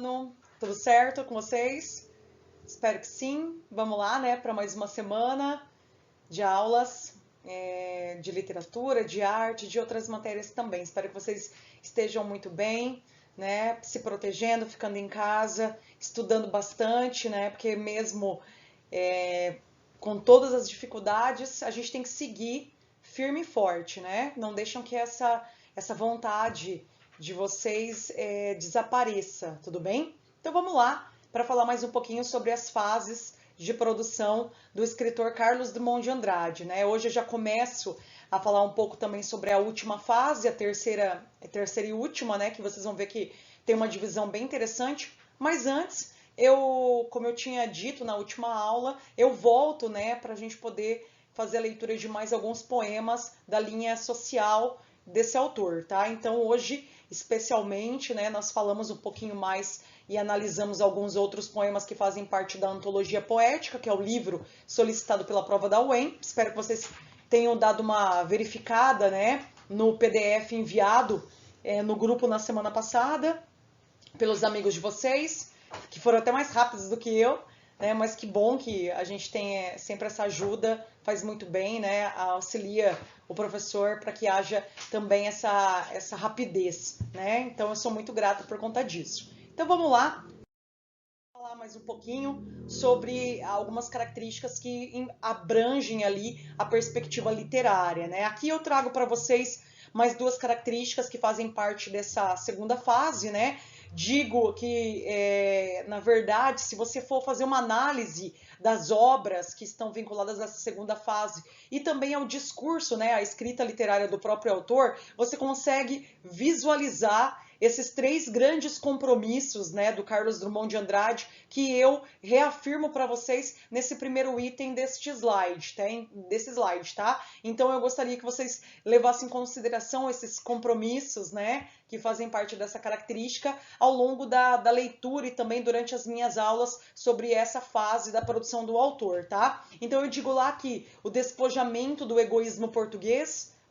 ano? Tudo certo com vocês? Espero que sim. Vamos lá, né, para mais uma semana de aulas de literatura, de arte, de outras matérias também. Espero que vocês estejam muito bem, né, se protegendo, ficando em casa, estudando bastante, né, porque mesmo com todas as dificuldades, a gente tem que seguir firme e forte, né? Não deixam que essa vontade de vocês desapareça, tudo bem? Então vamos lá para falar mais um pouquinho sobre as fases de produção do escritor Carlos Drummond de Andrade, né? Hoje eu já começo a falar um pouco também sobre a última fase, a terceira e última, né? Que vocês vão ver que tem uma divisão bem interessante. Mas antes, como eu tinha dito na última aula, eu volto, né, para a gente poder fazer a leitura de mais alguns poemas da linha social desse autor, tá? Então hoje, especialmente, né, nós falamos um pouquinho mais e analisamos alguns outros poemas que fazem parte da Antologia Poética, que é o livro solicitado pela prova da UEM. Espero que vocês tenham dado uma verificada, né, no PDF enviado no grupo na semana passada pelos amigos de vocês, que foram até mais rápidos do que eu, né? Mas que bom que a gente tem sempre essa ajuda, faz muito bem, né? Auxilia o professor para que haja também essa rapidez, né? Então eu sou muito grata por conta disso. Então vamos lá, falar mais um pouquinho sobre algumas características que abrangem ali a perspectiva literária, né? Aqui eu trago para vocês mais duas características que fazem parte dessa segunda fase, né? Digo que, na verdade, se você for fazer uma análise das obras que estão vinculadas à segunda fase e também ao discurso, né, à escrita literária do próprio autor, você consegue visualizar esses três grandes compromissos, né, do Carlos Drummond de Andrade, que eu reafirmo para vocês nesse primeiro item desse slide, tá? Então eu gostaria que vocês levassem em consideração esses compromissos, né, que fazem parte dessa característica ao longo da leitura e também durante as minhas aulas sobre essa fase da produção do autor, tá? Então eu digo lá que o despojamento do egoísmo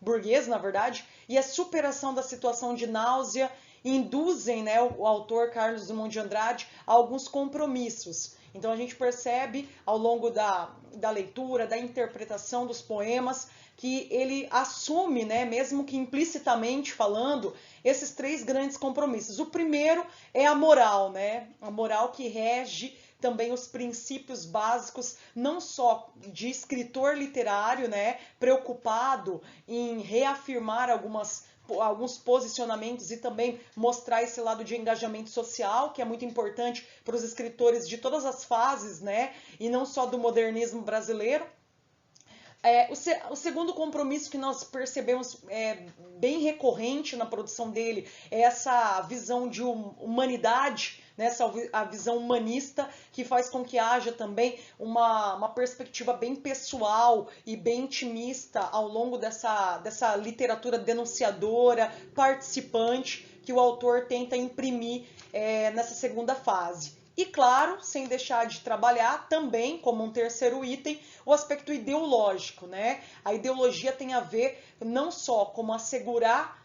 burguês, na verdade, e a superação da situação de náusea induzem, né, o autor Carlos Drummond de Andrade a alguns compromissos. Então a gente percebe ao longo da leitura, da interpretação dos poemas, que ele assume, né, mesmo que implicitamente falando, esses três grandes compromissos. O primeiro é a moral, né? A moral que rege também os princípios básicos, não só de escritor literário, né, preocupado em reafirmar alguns posicionamentos e também mostrar esse lado de engajamento social, que é muito importante para os escritores de todas as fases, né, e não só do modernismo brasileiro. O segundo compromisso que nós percebemos bem recorrente na produção dele é essa visão de humanidade, né, a visão humanista, que faz com que haja também uma perspectiva bem pessoal e bem intimista ao longo dessa literatura denunciadora, participante, que o autor tenta imprimir nessa segunda fase. E claro, sem deixar de trabalhar também, como um terceiro item, o aspecto ideológico, né? A ideologia tem a ver não só como assegurar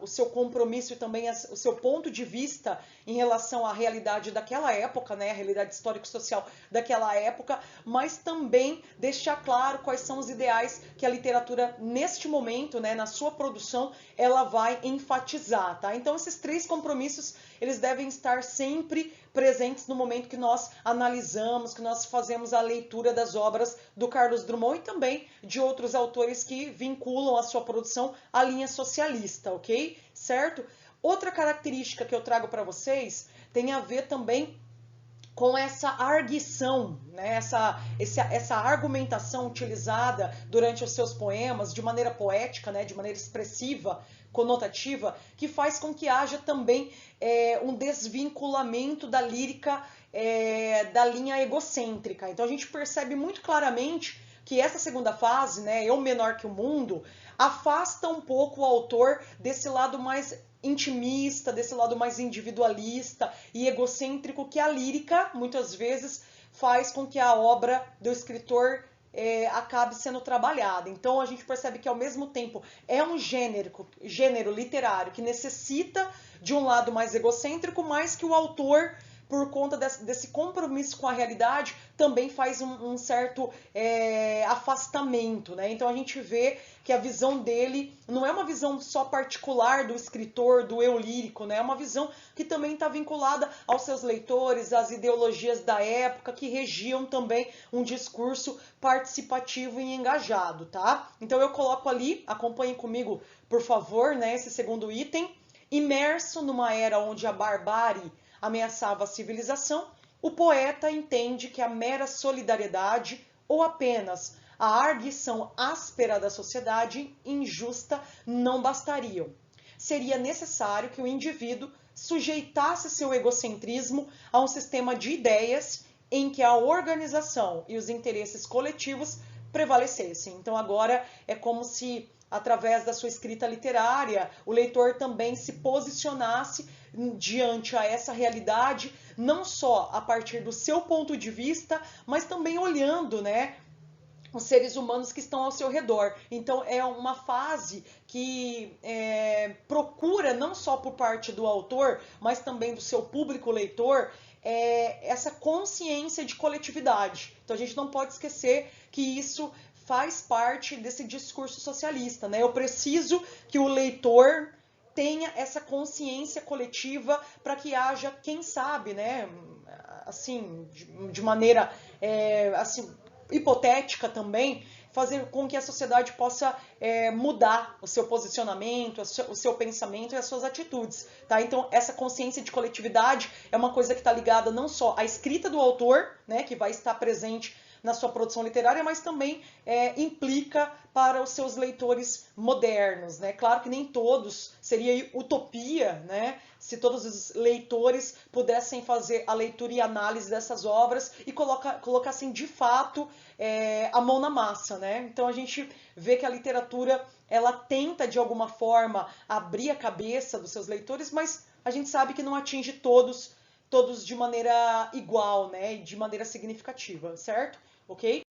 o seu compromisso e também o seu ponto de vista em relação à realidade daquela época, né, a realidade histórico-social daquela época, mas também deixar claro quais são os ideais que a literatura, neste momento, né, na sua produção, ela vai enfatizar, tá? Então, esses três compromissos, eles devem estar sempre presentes no momento que nós analisamos, que nós fazemos a leitura das obras do Carlos Drummond e também de outros autores que vinculam a sua produção à linha socialista, ok? Certo? Outra característica que eu trago para vocês tem a ver também com essa arguição, né? essa argumentação utilizada durante os seus poemas de maneira poética, né? De maneira expressiva, conotativa, que faz com que haja também um desvinculamento da lírica da linha egocêntrica. Então a gente percebe muito claramente que essa segunda fase, né, Eu Menor que o Mundo, afasta um pouco o autor desse lado mais intimista, desse lado mais individualista e egocêntrico que a lírica, muitas vezes, faz com que a obra do escritor acabe sendo trabalhada. Então a gente percebe que ao mesmo tempo é um gênero literário que necessita de um lado mais egocêntrico, mas que o autor, por conta desse compromisso com a realidade, também faz um certo afastamento, né? Então a gente vê que a visão dele não é uma visão só particular do escritor, do eu lírico, né? É uma visão que também está vinculada aos seus leitores, às ideologias da época, que regiam também um discurso participativo e engajado, tá? Então eu coloco ali, acompanhem comigo, por favor, né, esse segundo item. Imerso numa era onde a barbárie ameaçava a civilização, o poeta entende que a mera solidariedade ou apenas a arguição áspera da sociedade injusta não bastariam. Seria necessário que o indivíduo sujeitasse seu egocentrismo a um sistema de ideias em que a organização e os interesses coletivos prevalecessem. Então agora é como se, através da sua escrita literária, o leitor também se posicionasse diante a essa realidade, não só a partir do seu ponto de vista, mas também olhando, né, os seres humanos que estão ao seu redor. Então é uma fase que procura, não só por parte do autor, mas também do seu público leitor, essa consciência de coletividade. Então a gente não pode esquecer que isso faz parte desse discurso socialista, né? Eu preciso que o leitor tenha essa consciência coletiva para que haja, quem sabe, né, assim, de maneira assim, hipotética também, fazer com que a sociedade possa mudar o seu posicionamento, o seu pensamento e as suas atitudes, tá? Então essa consciência de coletividade é uma coisa que está ligada não só à escrita do autor, né, que vai estar presente na sua produção literária, mas também implica para os seus leitores modernos, né? Claro que nem todos, seria utopia, né, se todos os leitores pudessem fazer a leitura e análise dessas obras e colocassem de fato a mão na massa, né? Então a gente vê que a literatura, ela tenta de alguma forma abrir a cabeça dos seus leitores, mas a gente sabe que não atinge todos de maneira igual, né, e de maneira significativa, certo? Ok?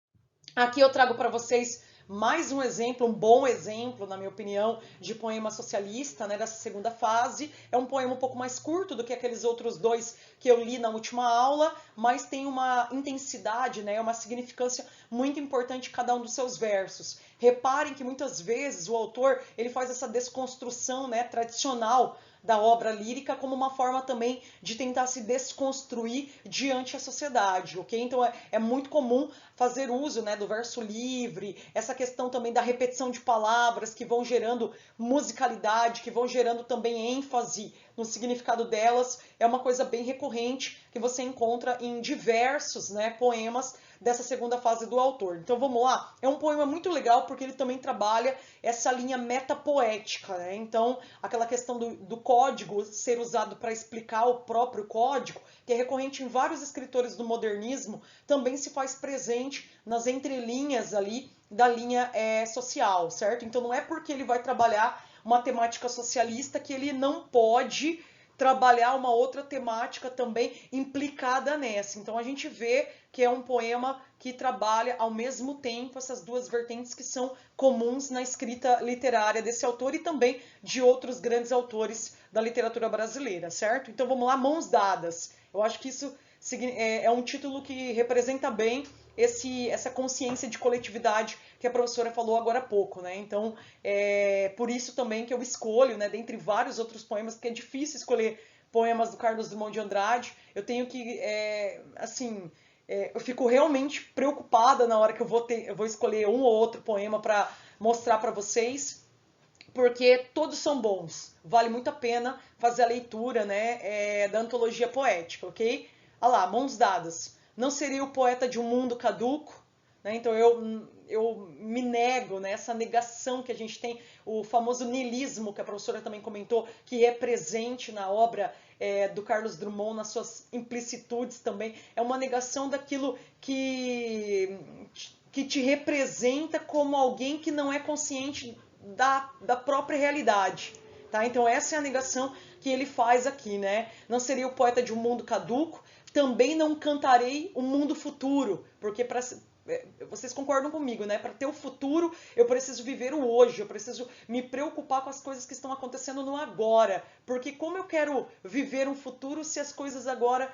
Aqui eu trago para vocês mais um exemplo, um bom exemplo, na minha opinião, de poema socialista, né, dessa segunda fase. É um poema um pouco mais curto do que aqueles outros dois que eu li na última aula, mas tem uma intensidade, né, uma significância muito importante em cada um dos seus versos. Reparem que muitas vezes o autor ele faz essa desconstrução, né, tradicional da obra lírica como uma forma também de tentar se desconstruir diante da sociedade, ok? Então é muito comum fazer uso, né, do verso livre, essa questão também da repetição de palavras que vão gerando musicalidade, que vão gerando também ênfase no significado delas, é uma coisa bem recorrente que você encontra em diversos, né, poemas dessa segunda fase do autor. Então vamos lá, é um poema muito legal porque ele também trabalha essa linha metapoética, né? Então aquela questão do código ser usado para explicar o próprio código, que é recorrente em vários escritores do modernismo, também se faz presente nas entrelinhas ali da linha social, certo? Então não é porque ele vai trabalhar uma temática socialista que ele não pode trabalhar uma outra temática também implicada nessa. Então a gente vê que é um poema que trabalha ao mesmo tempo essas duas vertentes que são comuns na escrita literária desse autor e também de outros grandes autores da literatura brasileira, certo? Então vamos lá, Mãos Dadas. Eu acho que isso é um título que representa bem essa consciência de coletividade que a professora falou agora há pouco, né? Então, por isso também que eu escolho, né, dentre vários outros poemas, porque é difícil escolher poemas do Carlos Drummond de Andrade, eu tenho que, eu fico realmente preocupada na hora que eu vou escolher um ou outro poema para mostrar para vocês, porque todos são bons, vale muito a pena fazer a leitura, né, da antologia poética, ok? Olha lá, Mãos Dadas. Não seria o poeta de um mundo caduco, né? Então eu me nego, né, essa negação que a gente tem, o famoso niilismo que a professora também comentou, que é presente na obra do Carlos Drummond, nas suas implicitudes também, é uma negação daquilo que te representa como alguém que não é consciente da própria realidade. Tá? Então essa é a negação que ele faz aqui, né? Não seria o poeta de um mundo caduco, também não cantarei o mundo futuro, porque vocês concordam comigo, né? Para ter o futuro, eu preciso viver o hoje, eu preciso me preocupar com as coisas que estão acontecendo no agora. Porque como eu quero viver um futuro se as coisas agora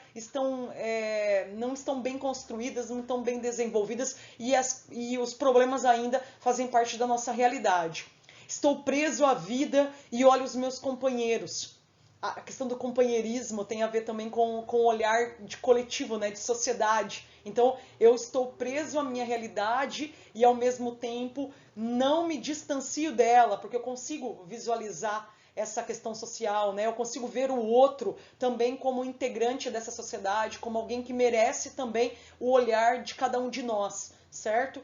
não estão bem construídas, não estão bem desenvolvidas e os problemas ainda fazem parte da nossa realidade. Estou preso à vida e olho os meus companheiros. A questão do companheirismo tem a ver também com o olhar de coletivo, né, de sociedade. Então, eu estou preso à minha realidade e, ao mesmo tempo, não me distancio dela, porque eu consigo visualizar essa questão social, né? Eu consigo ver o outro também como integrante dessa sociedade, como alguém que merece também o olhar de cada um de nós, certo?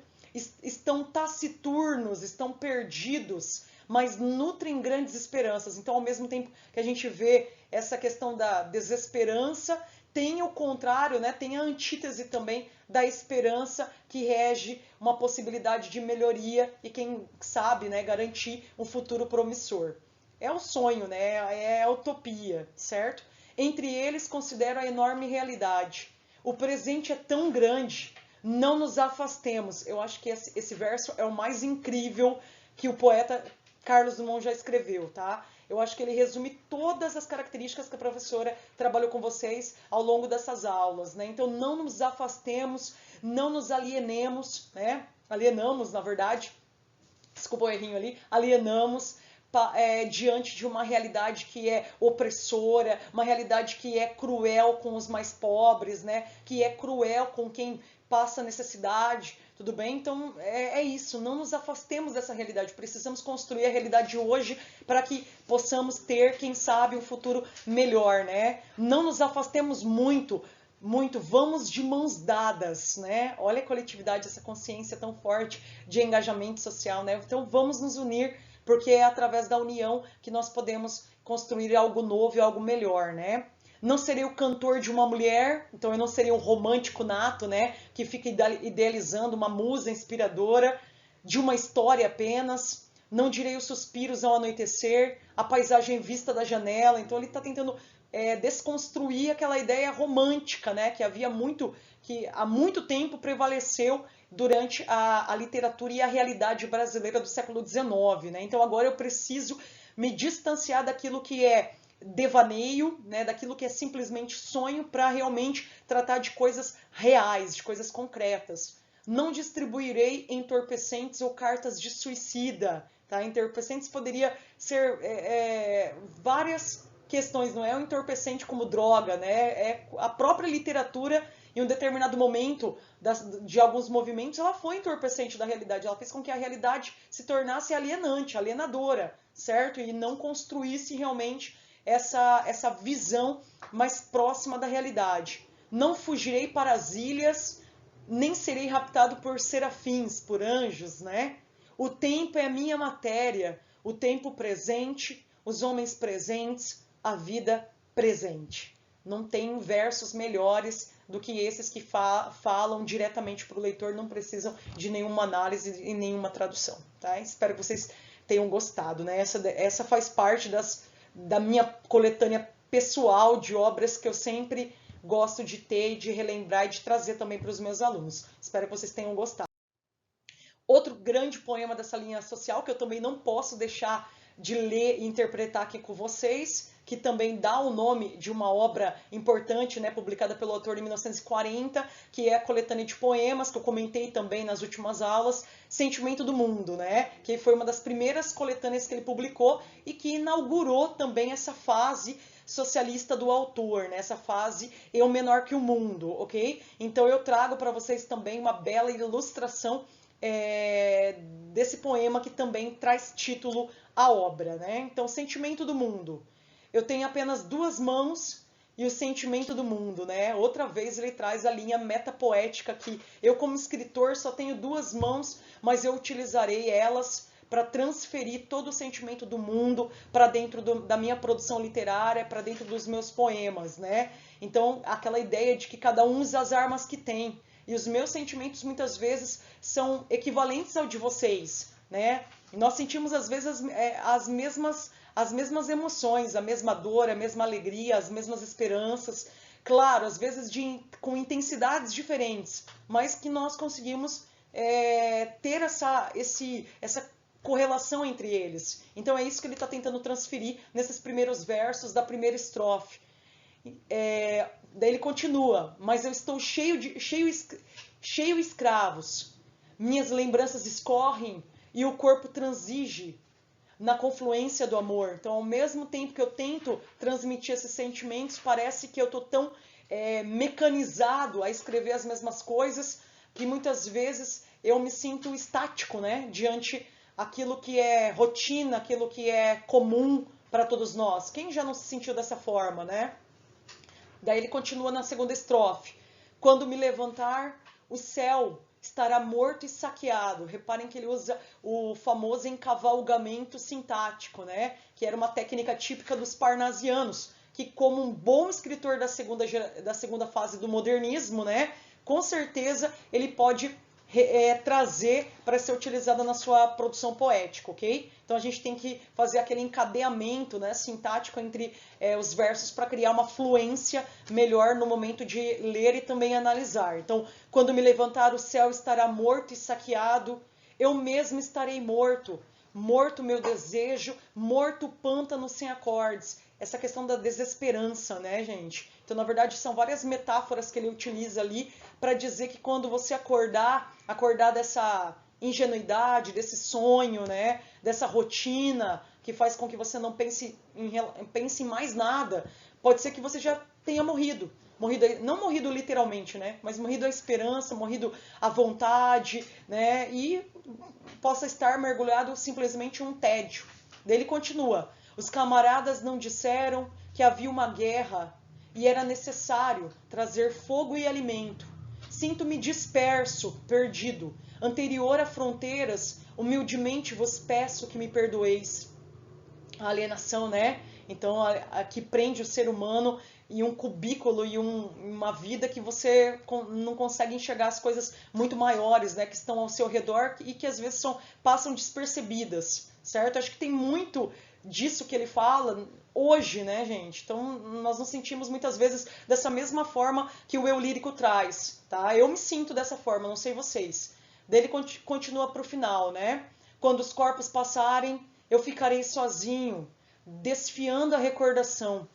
Estão taciturnos, estão perdidos, mas nutrem grandes esperanças. Então, ao mesmo tempo que a gente vê essa questão da desesperança, tem o contrário, né? Tem a antítese também da esperança que rege uma possibilidade de melhoria e, quem sabe, né, garantir um futuro promissor. É o sonho, né? É a utopia, certo? Entre eles, considero a enorme realidade. O presente é tão grande, não nos afastemos. Eu acho que esse verso é o mais incrível que o poeta Carlos Drummond já escreveu, tá? Eu acho que ele resume todas as características que a professora trabalhou com vocês ao longo dessas aulas, né? Então, não nos afastemos, não nos alienemos, né? Alienamos, na verdade, desculpa o errinho ali, alienamos diante de uma realidade que é opressora, uma realidade que é cruel com os mais pobres, né? Que é cruel com quem passa necessidade, tudo bem? Então é isso, não nos afastemos dessa realidade, precisamos construir a realidade hoje para que possamos ter, quem sabe, um futuro melhor, né? Não nos afastemos muito, vamos de mãos dadas, né? Olha a coletividade, essa consciência tão forte de engajamento social, né? Então vamos nos unir, porque é através da união que nós podemos construir algo novo e algo melhor, né? Não serei o cantor de uma mulher, então eu não serei um romântico nato, né? Que fica idealizando uma musa inspiradora de uma história apenas. Não direi os suspiros ao anoitecer, a paisagem vista da janela. Então ele está tentando desconstruir aquela ideia romântica, né? Que há muito tempo prevaleceu durante a literatura e a realidade brasileira do século XIX, né? Então agora eu preciso me distanciar daquilo que é devaneio, né, daquilo que é simplesmente sonho, para realmente tratar de coisas reais, de coisas concretas. Não distribuirei entorpecentes ou cartas de suicida. Tá? Entorpecentes poderia ser várias questões, não é um entorpecente como droga, né? É a própria literatura, em um determinado momento de alguns movimentos, ela foi entorpecente da realidade, ela fez com que a realidade se tornasse alienante, alienadora, certo? E não construísse realmente essa visão mais próxima da realidade. Não fugirei para as ilhas, nem serei raptado por serafins, por anjos, né? O tempo é a minha matéria, o tempo presente, os homens presentes, a vida presente. Não tem versos melhores do que esses que falam diretamente para o leitor, não precisam de nenhuma análise e nenhuma tradução. Tá? Espero que vocês tenham gostado. Né? Essa faz parte da minha coletânea pessoal de obras que eu sempre gosto de ter e de relembrar e de trazer também para os meus alunos. Espero que vocês tenham gostado. Outro grande poema dessa linha social, que eu também não posso deixar de ler e interpretar aqui com vocês, que também dá o nome de uma obra importante, né, publicada pelo autor em 1940, que é a coletânea de poemas, que eu comentei também nas últimas aulas, Sentimento do Mundo, né, que foi uma das primeiras coletâneas que ele publicou e que inaugurou também essa fase socialista do autor, né, essa fase Eu Menor que o Mundo, ok? Então eu trago para vocês também uma bela ilustração desse poema que também traz título à obra, né? Então, Sentimento do Mundo. Eu tenho apenas duas mãos e o sentimento do mundo, né? Outra vez ele traz a linha metapoética que eu, como escritor, só tenho duas mãos, mas eu utilizarei elas para transferir todo o sentimento do mundo para dentro da minha produção literária, para dentro dos meus poemas, né? Então, aquela ideia de que cada um usa as armas que tem. E os meus sentimentos muitas vezes são equivalentes ao de vocês, né? E nós sentimos às vezes as mesmas emoções, a mesma dor, a mesma alegria, as mesmas esperanças. Claro, às vezes com intensidades diferentes, mas que nós conseguimos ter essa correlação entre eles. Então é isso que ele está tentando transferir nesses primeiros versos da primeira estrofe. Daí ele continua, mas eu estou cheio escravos, minhas lembranças escorrem e o corpo transige na confluência do amor. Então, ao mesmo tempo que eu tento transmitir esses sentimentos, parece que eu estou tão mecanizado a escrever as mesmas coisas que muitas vezes eu me sinto estático, né, diante aquilo que é rotina, aquilo que é comum para todos nós. Quem já não se sentiu dessa forma, né? Daí ele continua na segunda estrofe. Quando me levantar, o céu estará morto e saqueado. Reparem que ele usa o famoso encavalgamento sintático, né? Que era uma técnica típica dos parnasianos, que como um bom escritor da segunda fase do modernismo, né? Com certeza ele pode trazer para ser utilizada na sua produção poética, ok? Então a gente tem que fazer aquele encadeamento, né, sintático entre os versos para criar uma fluência melhor no momento de ler e também analisar. Então, quando me levantar, o céu estará morto e saqueado, eu mesmo estarei morto, morto meu desejo, morto o pântano sem acordes. Essa questão da desesperança, né, gente? Então, na verdade, são várias metáforas que ele utiliza ali para dizer que quando você acordar dessa ingenuidade, desse sonho, né, dessa rotina que faz com que você não pense em mais nada, pode ser que você já tenha morrido. Não morrido literalmente, né, mas morrido a esperança, morrido a vontade, né, e possa estar mergulhado simplesmente em um tédio. Daí ele continua: os camaradas não disseram que havia uma guerra e era necessário trazer fogo e alimento. Sinto-me disperso, perdido, anterior a fronteiras, humildemente vos peço que me perdoeis. A alienação, né? Então, a que prende o ser humano em um cubículo e uma vida que você não consegue enxergar as coisas muito maiores, né? Que estão ao seu redor e que às vezes passam despercebidas, certo? Acho que tem muito disso que ele fala hoje, né, gente? Então, nós nos sentimos muitas vezes dessa mesma forma que o eu lírico traz, tá? Eu me sinto dessa forma, não sei vocês. Daí ele continua para o final, né? Quando os corpos passarem, eu ficarei sozinho, desfiando a recordação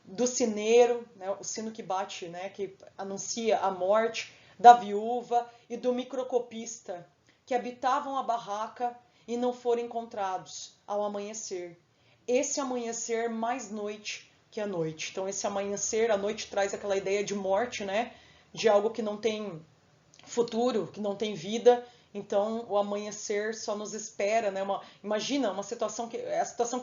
do sineiro, né, o sino que bate, né, que anuncia a morte, da viúva e do microscopista, que habitavam a barraca e não foram encontrados ao amanhecer. Esse amanhecer mais noite que a noite. Então esse amanhecer, a noite traz aquela ideia de morte, né, de algo que não tem futuro, que não tem vida. Então, o amanhecer só nos espera, né? Imagina a situação que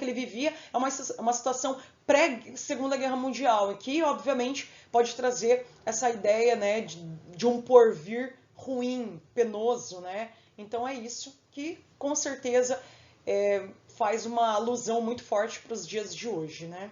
ele vivia é uma situação pré-Segunda Guerra Mundial, e que, obviamente, pode trazer essa ideia, né, de um porvir ruim, penoso, né? Então, é isso que, com certeza, faz uma alusão muito forte para os dias de hoje, né?